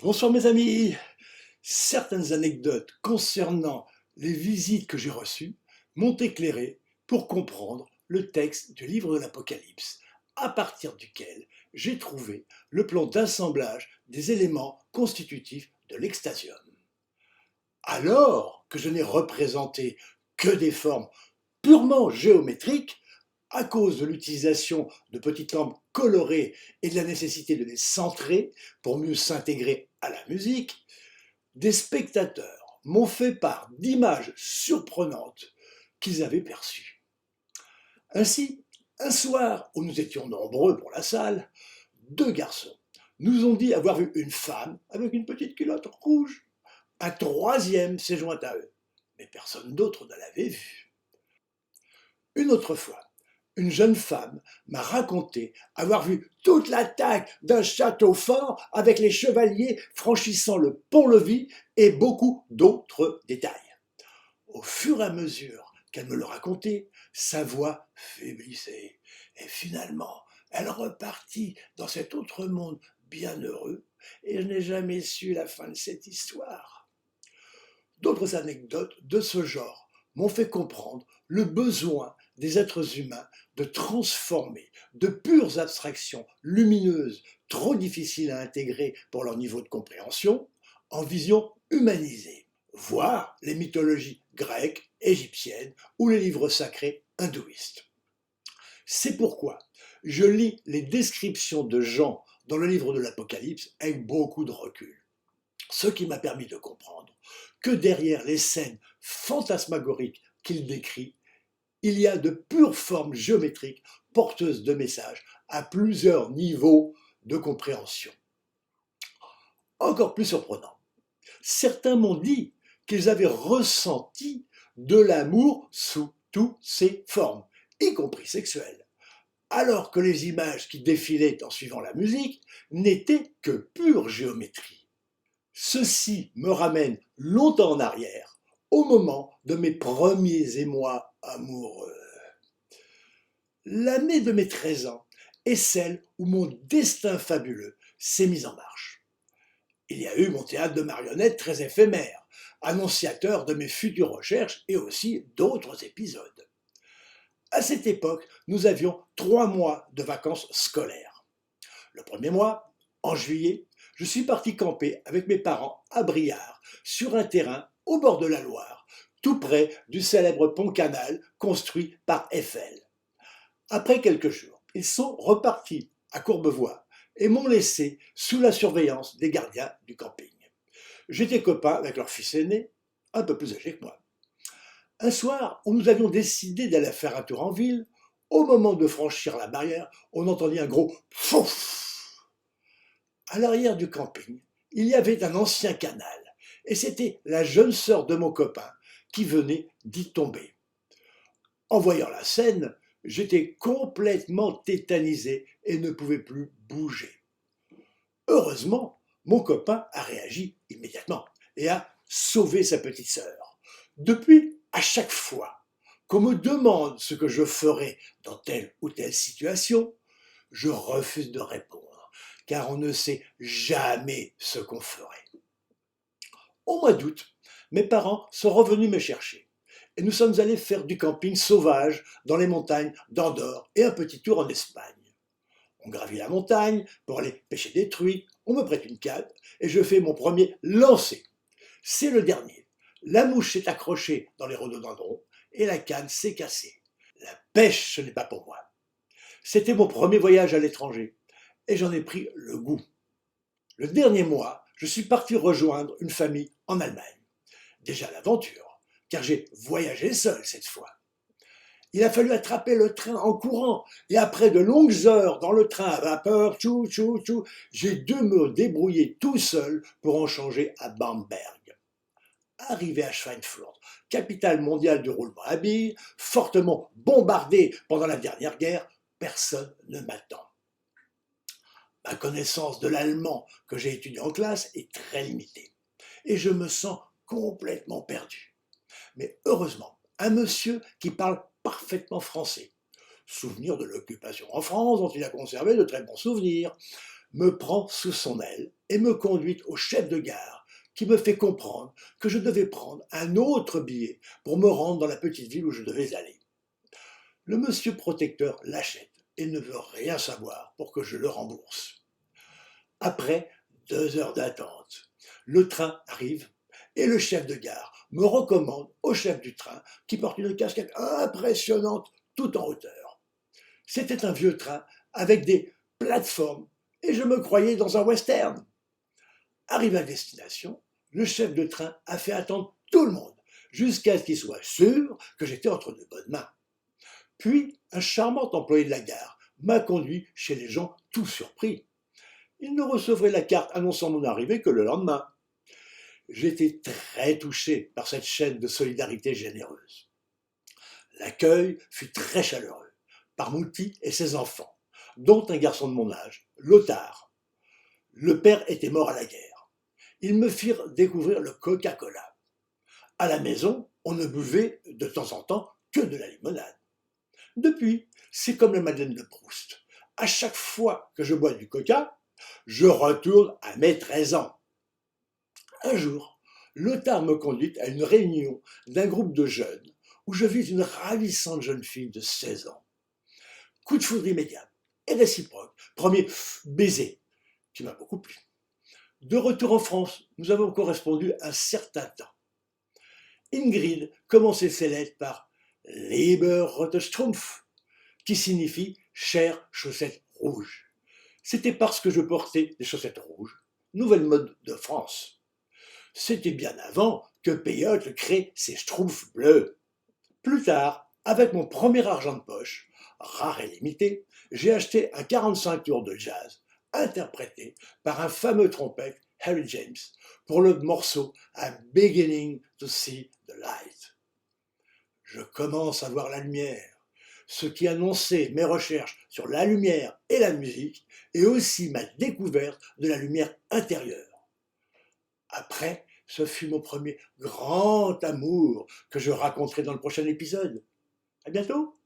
Bonsoir mes amis. Certaines anecdotes concernant les visites que j'ai reçues m'ont éclairé pour comprendre le texte du livre de l'Apocalypse, à partir duquel j'ai trouvé le plan d'assemblage des éléments constitutifs de l'extasium. Alors que je n'ai représenté que des formes purement géométriques, à cause de l'utilisation de petites lampes colorées et de la nécessité de les centrer pour mieux s'intégrer à la musique, des spectateurs m'ont fait part d'images surprenantes qu'ils avaient perçues. Ainsi, un soir où nous étions nombreux pour la salle, deux garçons nous ont dit avoir vu une femme avec une petite culotte rouge. Un troisième s'est joint à eux, mais personne d'autre ne l'avait vue. Une autre fois, une jeune femme m'a raconté avoir vu toute l'attaque d'un château fort avec les chevaliers franchissant le pont-levis et beaucoup d'autres détails. Au fur et à mesure qu'elle me le racontait, sa voix faiblissait et finalement, elle repartit dans cet autre monde bienheureux et je n'ai jamais su la fin de cette histoire. D'autres anecdotes de ce genre m'ont fait comprendre le besoin des êtres humains de transformer de pures abstractions lumineuses, trop difficiles à intégrer pour leur niveau de compréhension, en visions humanisées, voire les mythologies grecques, égyptiennes ou les livres sacrés hindouistes. C'est pourquoi je lis les descriptions de Jean dans le livre de l'Apocalypse avec beaucoup de recul, ce qui m'a permis de comprendre que derrière les scènes fantasmagoriques qu'il décrit, il y a de pures formes géométriques porteuses de messages à plusieurs niveaux de compréhension. Encore plus surprenant, certains m'ont dit qu'ils avaient ressenti de l'amour sous toutes ses formes, y compris sexuelles, alors que les images qui défilaient en suivant la musique n'étaient que pure géométrie. Ceci me ramène longtemps en arrière, au moment de mes premiers émois amoureux. L'année de mes 13 ans est celle où mon destin fabuleux s'est mis en marche. Il y a eu mon théâtre de marionnettes très éphémère, annonciateur de mes futures recherches et aussi d'autres épisodes. À cette époque, nous avions 3 mois de vacances scolaires. Le premier mois, en juillet, je suis parti camper avec mes parents à Briare, sur un terrain au bord de la Loire, tout près du célèbre pont Canal construit par Eiffel. Après quelques jours, ils sont repartis à Courbevoie et m'ont laissé sous la surveillance des gardiens du camping. J'étais copain avec leur fils aîné, un peu plus âgé que moi. Un soir où nous avions décidé d'aller faire un tour en ville, au moment de franchir la barrière, on entendit un gros fouf. À l'arrière du camping, il y avait un ancien canal, et c'était la jeune sœur de mon copain qui venait d'y tomber. En voyant la scène, j'étais complètement tétanisé et ne pouvais plus bouger. Heureusement, mon copain a réagi immédiatement et a sauvé sa petite sœur. Depuis, à chaque fois qu'on me demande ce que je ferai dans telle ou telle situation, je refuse de répondre, car on ne sait jamais ce qu'on ferait. Au mois d'août, mes parents sont revenus me chercher et nous sommes allés faire du camping sauvage dans les montagnes d'Andorre et un petit tour en Espagne. On gravit la montagne pour aller pêcher des truites, on me prête une canne et je fais mon premier lancer. C'est le dernier. La mouche s'est accrochée dans les rhododendrons et la canne s'est cassée. La pêche, ce n'est pas pour moi. C'était mon premier voyage à l'étranger et j'en ai pris le goût. Le dernier mois, je suis parti rejoindre une famille en Allemagne. Déjà l'aventure, car j'ai voyagé seul cette fois. Il a fallu attraper le train en courant, et après de longues heures dans le train à vapeur, j'ai dû me débrouiller tout seul pour en changer à Bamberg. Arrivé à Schweinfurt, capitale mondiale du roulement à billes, fortement bombardée pendant la dernière guerre, personne ne m'attend. Ma connaissance de l'allemand que j'ai étudié en classe est très limitée, et je me sens complètement perdu. Mais heureusement, un monsieur qui parle parfaitement français, souvenir de l'occupation en France dont il a conservé de très bons souvenirs, me prend sous son aile et me conduit au chef de gare qui me fait comprendre que je devais prendre un autre billet pour me rendre dans la petite ville où je devais aller. Le monsieur protecteur l'achète et ne veut rien savoir pour que je le rembourse. Après 2 heures d'attente, le train arrive et le chef de gare me recommande au chef du train qui porte une casquette impressionnante tout en hauteur. C'était un vieux train avec des plateformes et je me croyais dans un western. Arrivé à destination, le chef de train a fait attendre tout le monde jusqu'à ce qu'il soit sûr que j'étais entre de bonnes mains. Puis, un charmant employé de la gare m'a conduit chez les gens tout surpris. Il ne recevrait la carte annonçant mon arrivée que le lendemain. J'étais très touché par cette chaîne de solidarité généreuse. L'accueil fut très chaleureux par Mouti et ses enfants, dont un garçon de mon âge, Lothar. Le père était mort à la guerre. Ils me firent découvrir le Coca-Cola. À la maison, on ne buvait de temps en temps que de la limonade. Depuis, c'est comme la Madeleine de Proust. À chaque fois que je bois du coca, je retourne à mes 13 ans. Un jour, Lothar me conduit à une réunion d'un groupe de jeunes où je vis une ravissante jeune fille de 16 ans. Coup de foudre immédiat et réciproque. Premier baiser qui m'a beaucoup plu. De retour en France, nous avons correspondu un certain temps. Ingrid commençait ses lettres par Lieber rote Strumpf, qui signifie chère chaussette rouge. C'était parce que je portais des chaussettes rouges, nouvelle mode de France. C'était bien avant que Peyote crée ses Schtroumpfs bleus. Plus tard, avec mon premier argent de poche, rare et limité, j'ai acheté un 45 tours de jazz, interprété par un fameux trompette, Harry James, pour le morceau I'm beginning to see the light. Je commence à voir la lumière, ce qui annonçait mes recherches sur la lumière et la musique, et aussi ma découverte de la lumière intérieure. Après, ce fut mon premier grand amour que je raconterai dans le prochain épisode. À bientôt!